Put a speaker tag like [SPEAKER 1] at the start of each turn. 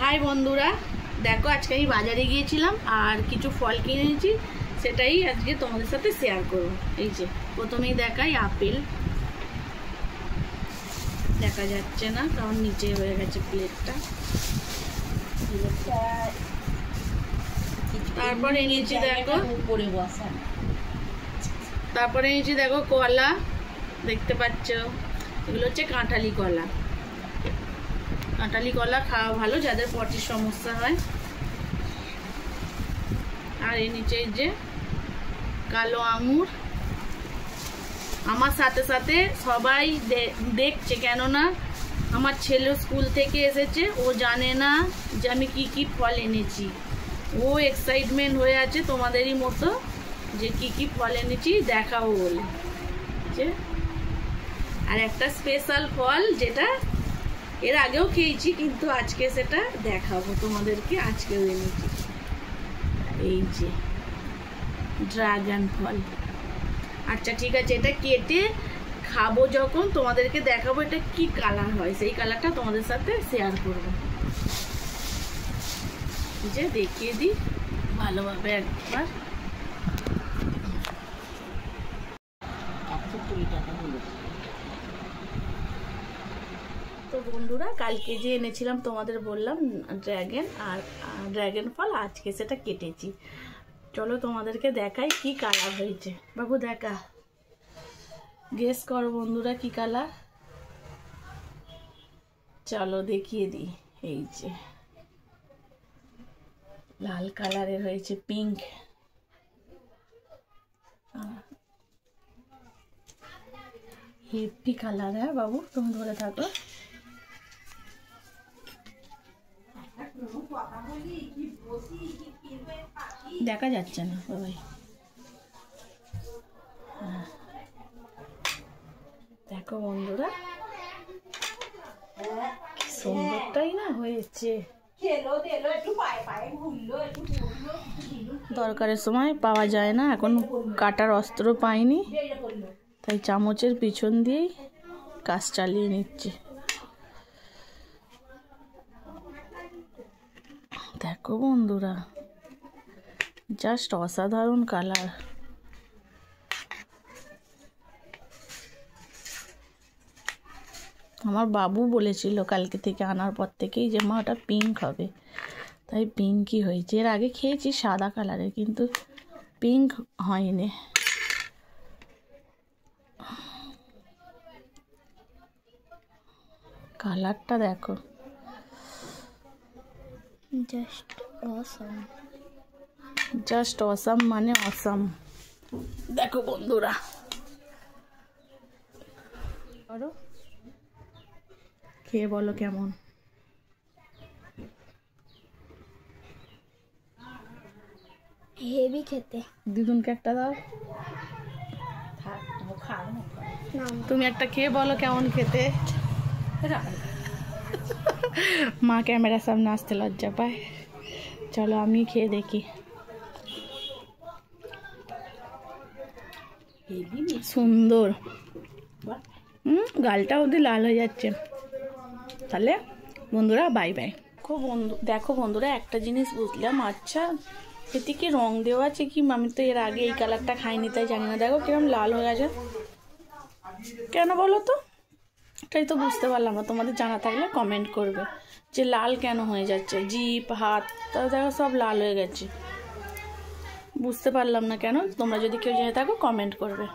[SPEAKER 1] High বন্ধুরা, দেখো আজকে আমি বাজারে গিয়েছিলাম আর কিছু ফল কিনে এনেছি, সেটাই আজকে তোমাদের সাথে শেয়ার করব। এই যে প্রথমেই দেখাই আপেল, দেখা যাচ্ছে না কারণ নিচে হয়ে গেছে প্লেটটা। তারপরে এনেছি দেখো কলা, দেখতে পাচ্ছ এগুলো হচ্ছে কাঁঠালি কলা। কাঁঠালি কলা খাওয়া ভালো যাদের পটির সমস্যা হয়। আর এর নিচে যে কালো আঙুর। আমার সাথে সাথে সবাই দেখছে, কেননা আমার ছেলে স্কুল থেকে এসেছে, ও জানে না যে আমি কি কি ফল এনেছি। ও এক্সাইটমেন্ট হয়ে আছে তোমাদেরই মতো যে কি কি ফল এনেছি দেখাবো বলে। আর একটা স্পেশাল ফল যেটা এর আগেও খেয়েছি, কিন্তু আজকে সেটা দেখাবো তোমাদেরকে। আজকেও এনেছি এই যে ড্রাগন ফল। আচ্ছা ঠিক আছে, এটা কেটে খাবো যখন তোমাদেরকে দেখাবো এটা কি কালার হয়, সেই কালারটা তোমাদের সাথে শেয়ার করবো। যে দেখিয়ে দিই ভালোভাবে একবার। তো বন্ধুরা, কালকে যে এনেছিলাম তোমাদের বললাম ড্রাগন ফল, আজকে সেটা কেটেছি। চলো তোমাদেরকে দেখাই কি কালার হয়েছে। বাবু দেখা, গেস করো বন্ধুরা কি কালার। চলো দেখিয়ে দিই। এই যে লাল কালারের হয়েছে, পিঙ্ক। Heavy colour. হ্যাঁ বাবু, তুমি ধরে থাকো। দেখা যাচ্ছে না বাবাই। দেখো বন্ধুরা, সুন্দরটাই না হয়েছে। দরকারের সময় পাওয়া যায় না, এখন কাটার অস্ত্র পাইনি, তাই চামচের পিছন দিয়েই কাজ চালিয়ে নিচ্ছে। দেখো বন্ধুরা, জাস্ট অসাধারণ কালার। আমার বাবু বলেছিল কালকে থেকে আনার পর থেকেই যে মা ওটা পিঙ্ক হবে, তাই পিঙ্কই হয়েছে। এর আগে খেয়েছি সাদা কালারের, কিন্তু পিঙ্ক হয়নি। কালারটা দেখো, জাস্ট অসাম মানে অসাম। দেখো বন্ধুরা, খেয়ে বলো কেমন।
[SPEAKER 2] হেভি খেতে।
[SPEAKER 1] দিদুনকে একটা দাও। তুমি একটা খেয়ে বলো কেমন খেতে। মা ক্যামেরার সামনে আসতে লজ্জা পায়। চলো আমি খেয়ে দেখি। সুন্দর। গালটা অবধি লাল হয়ে যাচ্ছে। তাহলে বন্ধুরা বাই বাই। দেখো বন্ধুরা, একটা জিনিস বুঝলাম। আচ্ছা, এতে কি রং দেওয়া আছে কি? আমি তো এর আগে এই কালারটা খাইনি, তাই জানি না। দেখো কিরকম লাল হয়ে গেছে, কেন বলো তো? এটাই তো বুঝতে পারলাম না। তোমাদের জানা থাকলে কমেন্ট করবে যে লাল কেন হয়ে যাচ্ছে। জিভ, হাত, তা দেখো সব লাল হয়ে গেছে। বুঝতে পারলাম না কেন। তোমরা যদি কেউ জেনে থাকো কমেন্ট করবে।